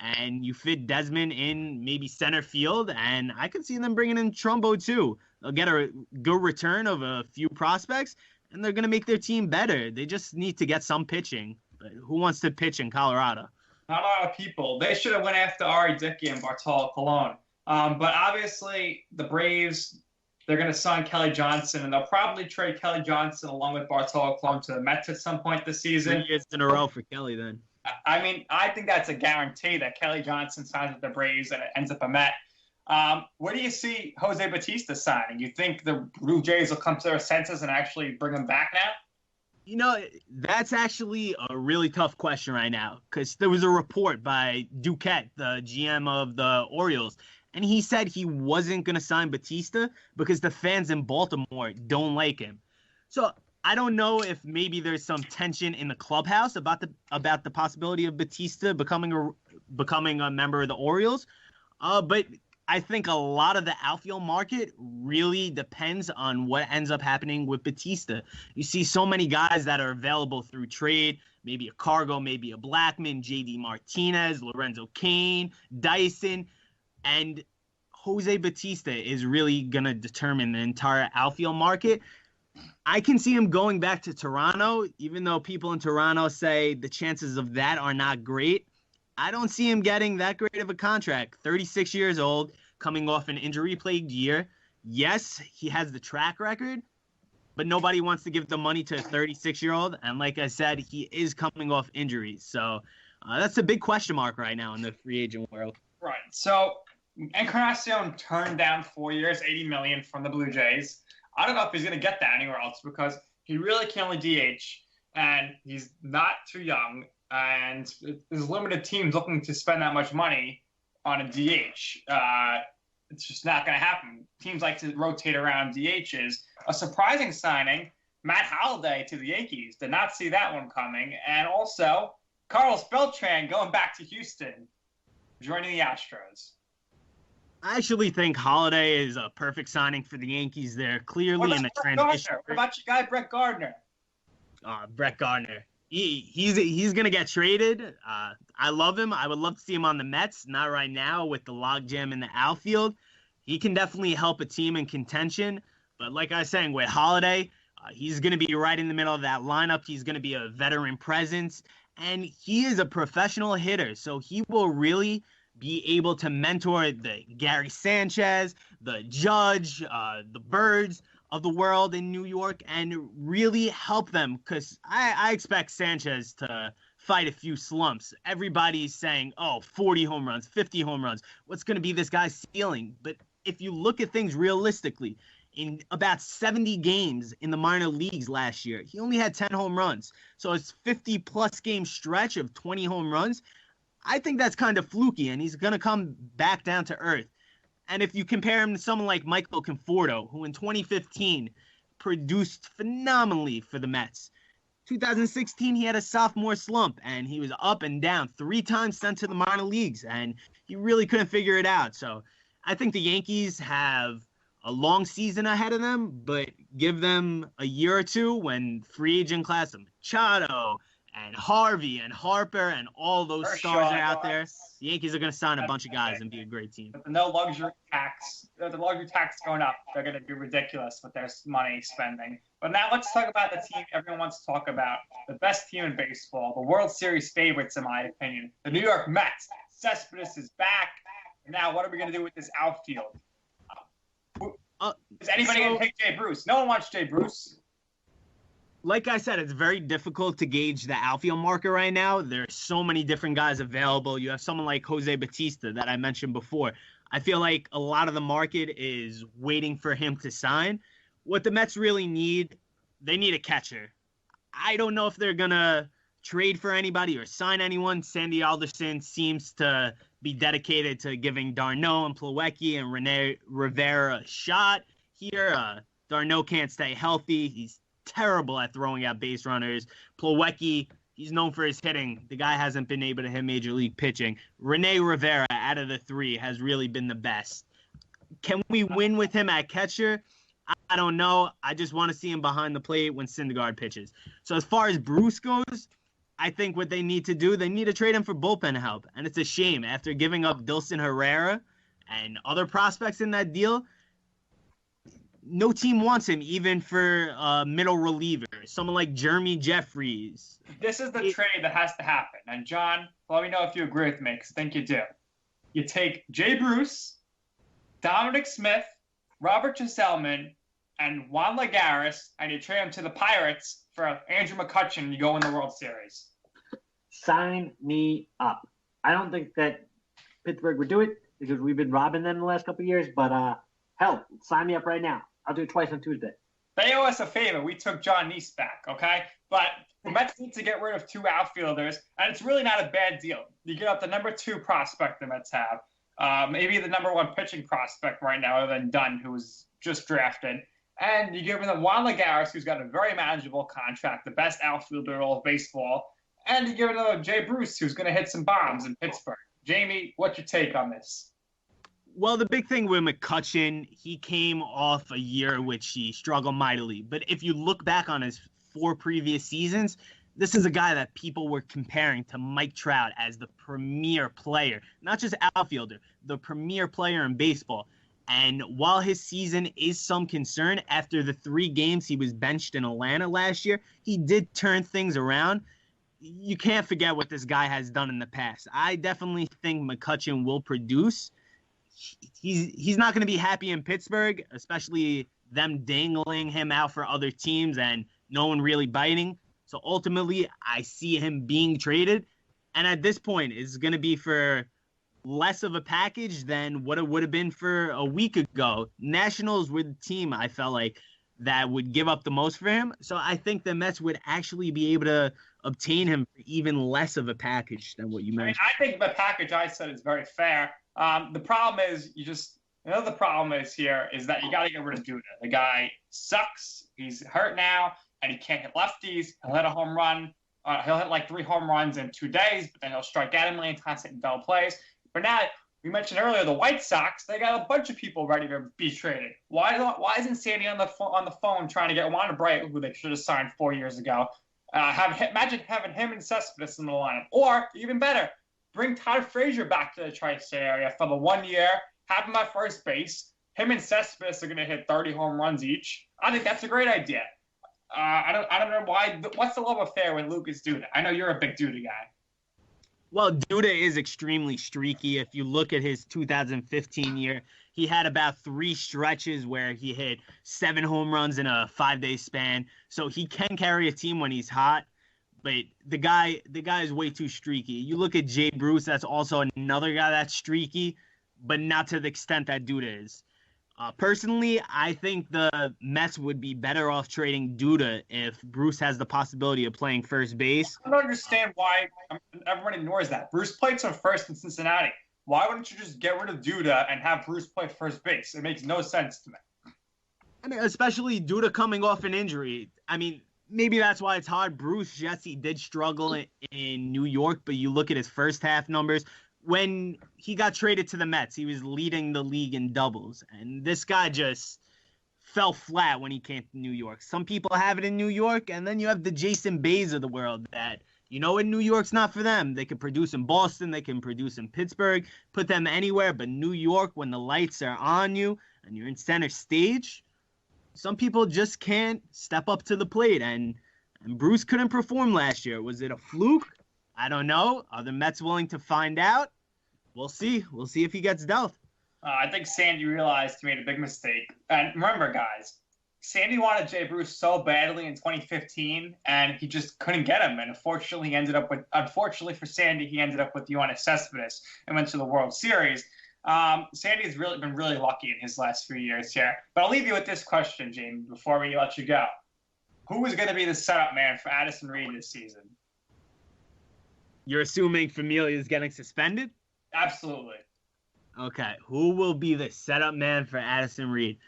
And you fit Desmond in maybe center field, and I could see them bringing in Trumbo too. They'll get a good return of a few prospects, and they're going to make their team better. They just need to get some pitching. But who wants to pitch in Colorado? Not a lot of people. They should have went after Ari Dickey and Bartolo Colon. But obviously, the Braves, they're going to sign Kelly Johnson, and they'll probably trade Kelly Johnson along with Bartolo Colon to the Mets at some point this season. 3 years in a row for Kelly then. I mean, I think that's a guarantee that Kelly Johnson signs with the Braves and it ends up a Met. Where do you see Jose Bautista signing? You think the Blue Jays will come to their senses and actually bring him back now? That's actually a really tough question right now because there was a report by Duquette, the GM of the Orioles, and he said he wasn't going to sign Bautista because the fans in Baltimore don't like him. So I don't know if maybe there's some tension in the clubhouse about the possibility of Bautista becoming a member of the Orioles. But I think a lot of the outfield market really depends on what ends up happening with Bautista. You see so many guys that are available through trade, maybe a Cargo, maybe a Blackmon, JD Martinez, Lorenzo Cain, Dyson, and Jose Bautista is really going to determine the entire outfield market. I can see him going back to Toronto, even though people in Toronto say the chances of that are not great. I don't see him getting that great of a contract. 36 years old, coming off an injury-plagued year. Yes, he has the track record, but nobody wants to give the money to a 36-year-old. And like I said, he is coming off injuries. So that's a big question mark right now in the free agent world. Right. So Encarnacion turned down 4 years, $80 million from the Blue Jays. I don't know if he's going to get that anywhere else because he really can only DH, and he's not too young, and there's limited teams looking to spend that much money on a DH. It's just not going to happen. Teams like to rotate around DHs. A surprising signing, Matt Holliday to the Yankees. Did not see that one coming. And also, Carlos Beltran going back to Houston, joining the Astros. I actually think Holliday is a perfect signing for the Yankees. They're clearly in the transition. What about your guy, Brett Gardner? Brett Gardner. He's going to get traded. I love him. I would love to see him on the Mets. Not right now with the logjam in the outfield. He can definitely help a team in contention. But like I was saying, with Holliday, he's going to be right in the middle of that lineup. He's going to be a veteran presence. And he is a professional hitter. So he will really be able to mentor the Gary Sanchez, the Judge, the Birds of the world in New York and really help them because I expect Sanchez to fight a few slumps. Everybody's saying, 40 home runs, 50 home runs. What's going to be this guy's ceiling? But if you look at things realistically, in about 70 games in the minor leagues last year, he only had 10 home runs. So it's 50-plus game stretch of 20 home runs. I think that's kind of fluky, and he's going to come back down to earth. And if you compare him to someone like Michael Conforto, who in 2015 produced phenomenally for the Mets. 2016, he had a sophomore slump, and he was up and down 3 times sent to the minor leagues, and he really couldn't figure it out. So I think the Yankees have a long season ahead of them, but give them a year or two when free agent class of Machado and Harvey and Harper and all those Kershaw, stars are out there. guys. The Yankees are going to sign a bunch of guys and be a great team. With the no luxury tax, the luxury tax going up, they're going to be ridiculous with their money spending. But now let's talk about the team everyone wants to talk about, the best team in baseball, the World Series favorites, in my opinion, the New York Mets. Cespedes is back. And now what are we going to do with this outfield? Is anybody going to pick Jay Bruce? No one wants Jay Bruce. Like I said, it's very difficult to gauge the outfield market right now. There's so many different guys available. You have someone like Jose Bautista that I mentioned before. I feel like a lot of the market is waiting for him to sign. What the Mets really need, they need a catcher. I don't know if they're going to trade for anybody or sign anyone. Sandy Alderson seems to be dedicated to giving d'Arnaud and Plawecki and Rene Rivera a shot here. d'Arnaud can't stay healthy. He's terrible at throwing out base runners. Plawecki, he's known for his hitting. The guy hasn't been able to hit major league pitching. Rene Rivera, out of the three, has really been the best. Can we win with him at catcher? I don't know. I just want to see him behind the plate when Syndergaard pitches. So as far as Bruce goes, I think what they need to do, they need to trade him for bullpen help. And it's a shame. After giving up Dilson Herrera and other prospects in that deal, no team wants him, even for a middle reliever. Someone like Jeremy Jeffries. This is the trade that has to happen. And, John, let me know if you agree with me, because I think you do. You take Jay Bruce, Dominic Smith, Robert Gsellman, and Juan Lagares, and you trade them to the Pirates for Andrew McCutchen, and you go in the World Series. Sign me up. I don't think that Pittsburgh would do it because we've been robbing them the last couple of years, but hell, sign me up right now. I'll do it twice on Tuesday. They owe us a favor. We took John Neese back, okay? But the Mets need to get rid of two outfielders, and it's really not a bad deal. You get up the number 2 prospect the Mets have, maybe the number 1 pitching prospect right now, other than Dunn, who was just drafted. And you give them Juan Lagares, who's got a very manageable contract, the best outfielder in all of baseball. And you give them Jay Bruce, who's going to hit some bombs in Pittsburgh. Jamie, what's your take on this? Well, the big thing with McCutchen, he came off a year in which he struggled mightily. But if you look back on his 4 previous seasons, this is a guy that people were comparing to Mike Trout as the premier player, not just outfielder, the premier player in baseball. And while his season is some concern, after the 3 games he was benched in Atlanta last year, he did turn things around. You can't forget what this guy has done in the past. I definitely think McCutchen will produce. He's not going to be happy in Pittsburgh, especially them dangling him out for other teams and no one really biting. So ultimately, I see him being traded. And at this point, it's going to be for less of a package than what it would have been for a week ago. Nationals were the team, I felt like, that would give up the most for him. So I think the Mets would actually be able to obtain him for even less of a package than what you mentioned. I think the package I said is very fair. The problem is the problem is here is that you got to get rid of Duda. The guy sucks. He's hurt now, and he can't hit lefties. He'll hit a home run. He'll hit like 3 home runs in 2 days, but then he'll strike out a million times, hitting double plays. But now, we mentioned earlier, the White Sox, they got a bunch of people ready to be traded. Why isn't Sandy on the phone trying to get Juan Bright, who they should have signed 4 years ago? Imagine having him and Cespedes in the lineup. Or, even better, bring Todd Frazier back to the tri-state area for the 1 year, have him at first base. Him and Cespedes are going to hit 30 home runs each. I think that's a great idea. I don't know why. What's the love affair with Lucas Duda? I know you're a big Duda guy. Well, Duda is extremely streaky. If you look at his 2015 year, he had about 3 stretches where he hit 7 home runs in a 5-day span. So he can carry a team when he's hot, but the guy is way too streaky. You look at Jay Bruce, that's also another guy that's streaky, but not to the extent that Duda is. Personally, I think the Mets would be better off trading Duda if Bruce has the possibility of playing first base. I don't understand why everyone ignores that. Bruce played some first in Cincinnati. Why wouldn't you just get rid of Duda and have Bruce play first base? It makes no sense to me. I mean, especially Duda coming off an injury. I mean, maybe that's why it's hard. Bruce, yes, he did struggle in New York, but you look at his first half numbers. When he got traded to the Mets, he was leading the league in doubles. And this guy just fell flat when he came to New York. Some people have it in New York, and then you have the Jason Bays of the world that, You know what? New York's not for them. They can produce in Boston. They can produce in Pittsburgh. Put them anywhere. But New York, when the lights are on you and you're in center stage, some people just can't step up to the plate. And Bruce couldn't perform last year. Was it a fluke? I don't know. Are the Mets willing to find out? We'll see. We'll see if he gets dealt. I think Sandy realized he made a big mistake. And remember, guys, Sandy wanted Jay Bruce so badly in 2015, and he just couldn't get him. And unfortunately for Sandy, he ended up with Yoenis Cespedes and went to the World Series. Sandy's really been really lucky in his last few years here. But I'll leave you with this question, Jamie, before we let you go. Who is going to be the setup man for Addison Reed this season? You're assuming Familia is getting suspended? Absolutely. Okay. Who will be the setup man for Addison Reed?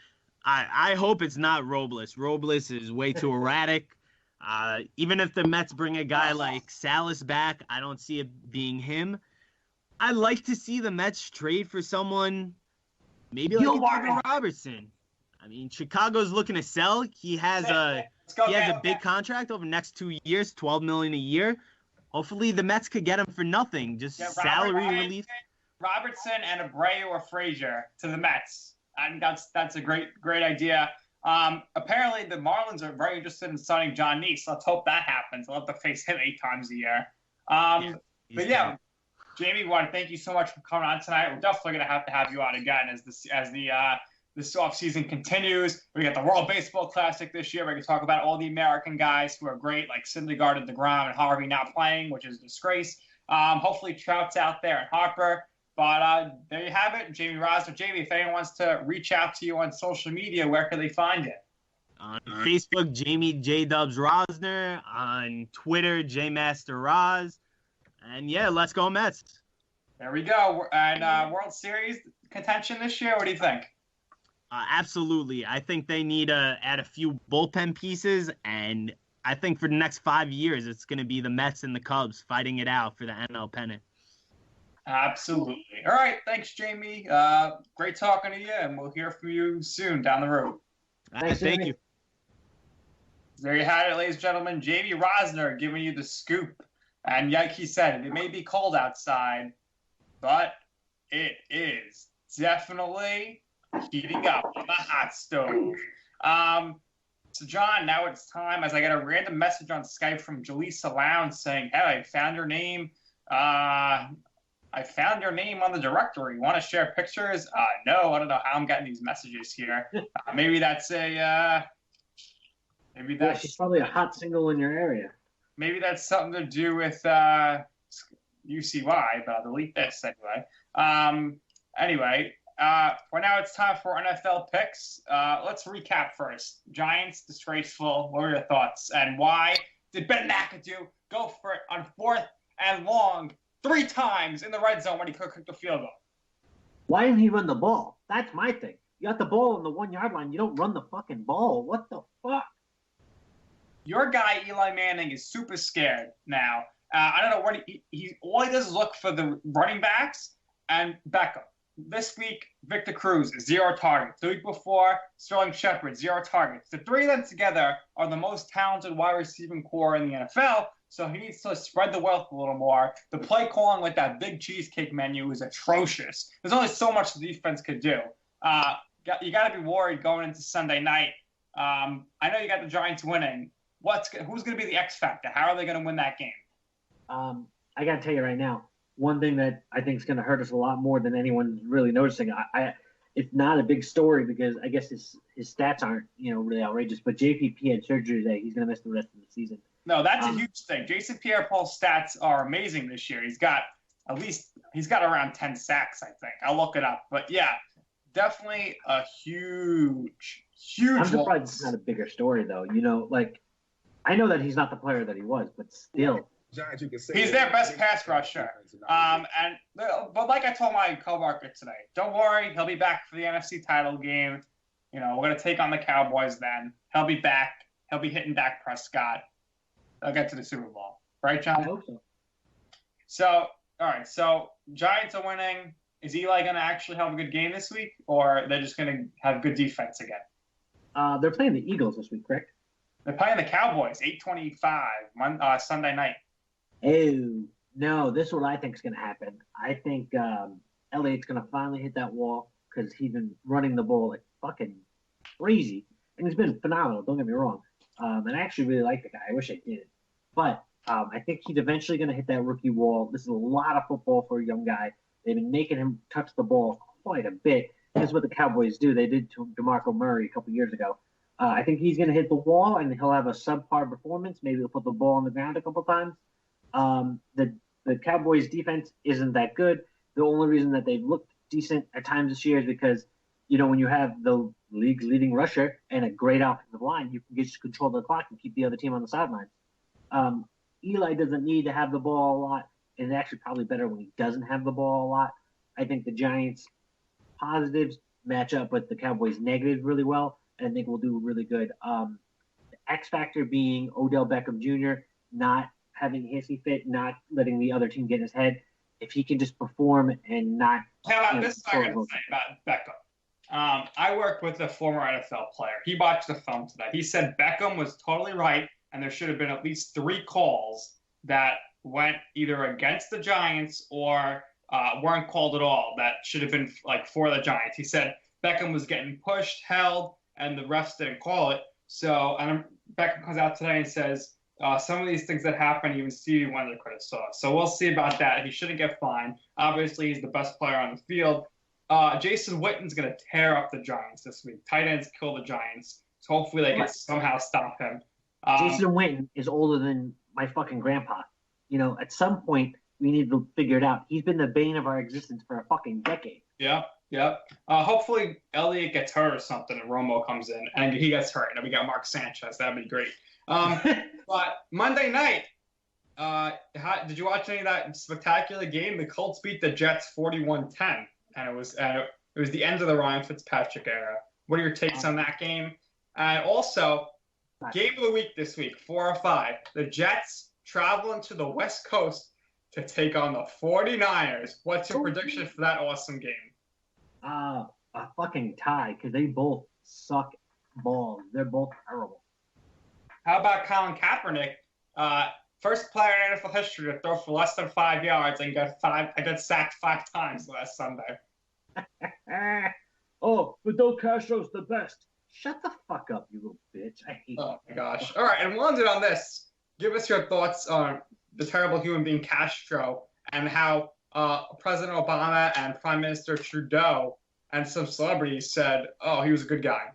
I hope it's not Robles. Robles is way too erratic. Even if the Mets bring a guy like Salas back, I don't see it being him. I'd like to see the Mets trade for someone maybe like David Robertson. I mean, Chicago's looking to sell. He has a big contract over the next 2 years, $12 million a year. Hopefully the Mets could get him for nothing, just salary relief. Robertson and Abreu or Frazier to the Mets. I think that's a great idea. Apparently the Marlins are very interested in signing John Neese. Let's hope that happens. I'll have to face him 8 times a year. Jamie, we want to thank you so much for coming on tonight. We're definitely going to have you on again as this offseason continues. We got the World Baseball Classic this year. We can talk about all the American guys who are great, like Syndergaard and DeGrom and Harvey not playing, which is a disgrace. Hopefully Trout's out there and Harper. But there you have it, Jamie Rosner. Jamie, if anyone wants to reach out to you on social media, where can they find it? On Facebook, Jamie J Dubs Rosner. On Twitter, J Master Roz. And yeah, let's go Mets. There we go. And World Series contention this year. What do you think? Absolutely. I think they need to add a few bullpen pieces, and I think for the next 5 years, it's going to be the Mets and the Cubs fighting it out for the NL pennant. Absolutely. All right. Thanks, Jamie. Great talking to you, and we'll hear from you soon down the road. Thank you. There you have it, ladies and gentlemen. Jamie Rosner giving you the scoop. And like he said, it may be cold outside, but it is definitely heating up on the hot stove. So, John, now it's time, as I get a random message on Skype from Jaleesa Lounge saying, hey, I found your name. I found your name on the directory. Want to share pictures? No, I don't know how I'm getting these messages here. Maybe that's she's probably a hot single in your area. Maybe that's something to do with UCY, but I'll delete this anyway. For now, it's time for NFL picks. Let's recap first. Giants, disgraceful. What were your thoughts? And why did Ben McAdoo go for it on 4th and long 3 times in the red zone when he could kick the field goal? Why didn't he run the ball? That's my thing. You got the ball on the 1 yard line. You don't run the fucking ball. What the fuck? Your guy, Eli Manning, is super scared now. I don't know what he all he does is look for the running backs and Beckham. This week, Victor Cruz, 0 targets. The week before, Sterling Shepard, 0 targets. The 3 of them together are the most talented wide receiving core in the NFL, so he needs to spread the wealth a little more. The play calling with that big cheesecake menu is atrocious. There's only so much the defense could do. You got to be worried going into Sunday night. I know you got the Giants winning. Who's going to be the X factor? How are they going to win that game? I got to tell you right now, one thing that I think is going to hurt us a lot more than anyone's really noticing. It's not a big story because I guess his stats aren't really outrageous. But JPP had surgery today. He's going to miss the rest of the season. No, that's a huge thing. Jason Pierre-Paul's stats are amazing this year. He's got around 10 sacks, I think. I'll look it up. But yeah, definitely a huge. I'm surprised it's not a bigger story though. I know that he's not the player that he was, but still. He's their best pass rusher. But like I told my coworker today, don't worry, he'll be back for the NFC title game. We're going to take on the Cowboys then. He'll be back. He'll be hitting Dak Prescott. They'll get to the Super Bowl. Right, John? I hope so. So, all right. So, Giants are winning. Is Eli going to actually have a good game this week, or they're just going to have good defense again? They're playing the Eagles this week, correct? They're playing the Cowboys, 8:25 Sunday night. Oh, no, this is what I think is going to happen. I think Elliott's going to finally hit that wall because he's been running the ball like fucking crazy. And he's been phenomenal, don't get me wrong. And I actually really like the guy. I wish I did. But I think he's eventually going to hit that rookie wall. This is a lot of football for a young guy. They've been making him touch the ball quite a bit. That's what the Cowboys do. They did to DeMarco Murray a couple years ago. I think he's going to hit the wall, and he'll have a subpar performance. Maybe he'll put the ball on the ground a couple times. The Cowboys' defense isn't that good. The only reason that they've looked decent at times this year is because, when you have the league's leading rusher and a great offensive line, you can just control the clock and keep the other team on the sidelines. Eli doesn't need to have the ball a lot. It's actually probably better when he doesn't have the ball a lot. I think the Giants' positives match up with the Cowboys' negatives really well, and I think we'll do really good. The X factor being Odell Beckham Jr., not having hissy fit, not letting the other team get in his head. If he can just perform and not... This is what I'm going to say about Beckham. I worked with a former NFL player. He watched the film today. He said Beckham was totally right, and there should have been at least 3 calls that went either against the Giants or weren't called at all that should have been for the Giants. He said Beckham was getting pushed, held, and the refs didn't call it. So Beckham comes out today and says some of these things that happen, even Stevie Wonder could have saw. So we'll see about that. He shouldn't get fined. Obviously, he's the best player on the field. Jason Witten's going to tear up the Giants this week. Tight ends kill the Giants. So hopefully they can somehow stop him. Jason Witten is older than my fucking grandpa. At some point, we need to figure it out. He's been the bane of our existence for a fucking decade. Yeah. Hopefully Elliott gets hurt or something and Romo comes in and he gets hurt. And then we got Mark Sanchez. That'd be great. But Monday night, did you watch any of that spectacular game? The Colts beat the Jets 41-10. And it was the end of the Ryan Fitzpatrick era. What are your takes on that game? And also, game of the week this week, 4 or 5. The Jets traveling to the West Coast to take on the 49ers. What's your prediction for that awesome game? A fucking tie, because they both suck balls. They're both terrible. How about Colin Kaepernick? First player in NFL history to throw for less than 5 yards and got sacked 5 times last Sunday. Fidel Castro's the best. Shut the fuck up, you little bitch. I hate you. Oh, my gosh. All right, and we'll end it on this. Give us your thoughts on the terrible human being Castro and how President Obama and Prime Minister Trudeau and some celebrities said, he was a good guy.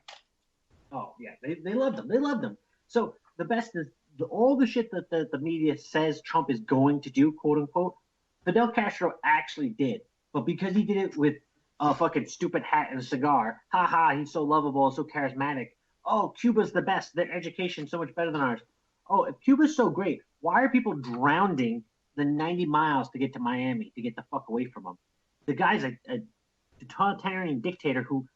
Oh, yeah. They loved him. They loved him. So the best is all the shit that the media says Trump is going to do, quote unquote, Fidel Castro actually did. But because he did it with a fucking stupid hat and a cigar, he's so lovable, so charismatic. Oh, Cuba's the best. Their education's so much better than ours. Oh, if Cuba's so great, why are people drowning the 90 miles to get to Miami to get the fuck away from him? The guy's a totalitarian dictator who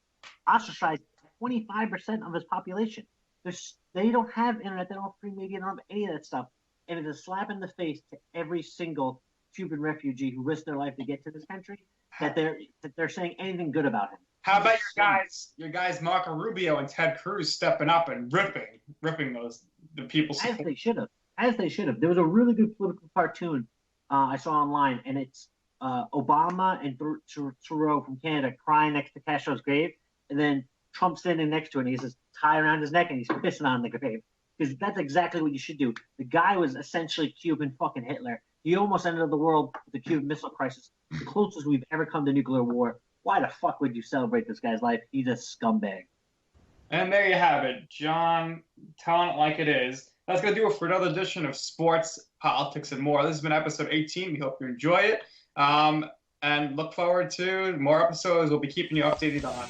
ostracized 25% of his population. They don't have internet. They don't have free media. They don't have any of that stuff. And it's a slap in the face to every single Cuban refugee who risked their life to get to this country that they're saying anything good about him. How about your guys Marco Rubio and Ted Cruz stepping up and ripping the people's support? As they should have. There was a really good political cartoon I saw online, and it's Obama and Trudeau from Canada crying next to Castro's grave, and then Trump standing next to it, and he has his tie around his neck, and he's pissing on the grave. Because that's exactly what you should do. The guy was essentially Cuban fucking Hitler. He almost ended the world with the Cuban Missile Crisis, the closest we've ever come to nuclear war. Why the fuck would you celebrate this guy's life? He's a scumbag. And there you have it. John telling it like it is. That's going to do it for another edition of Sports, Politics, and More. This has been episode 18. We hope you enjoy it. And look forward to more episodes. We'll be keeping you updated on.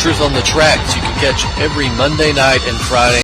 Truth on the Tracks. You can catch every Monday night and Friday.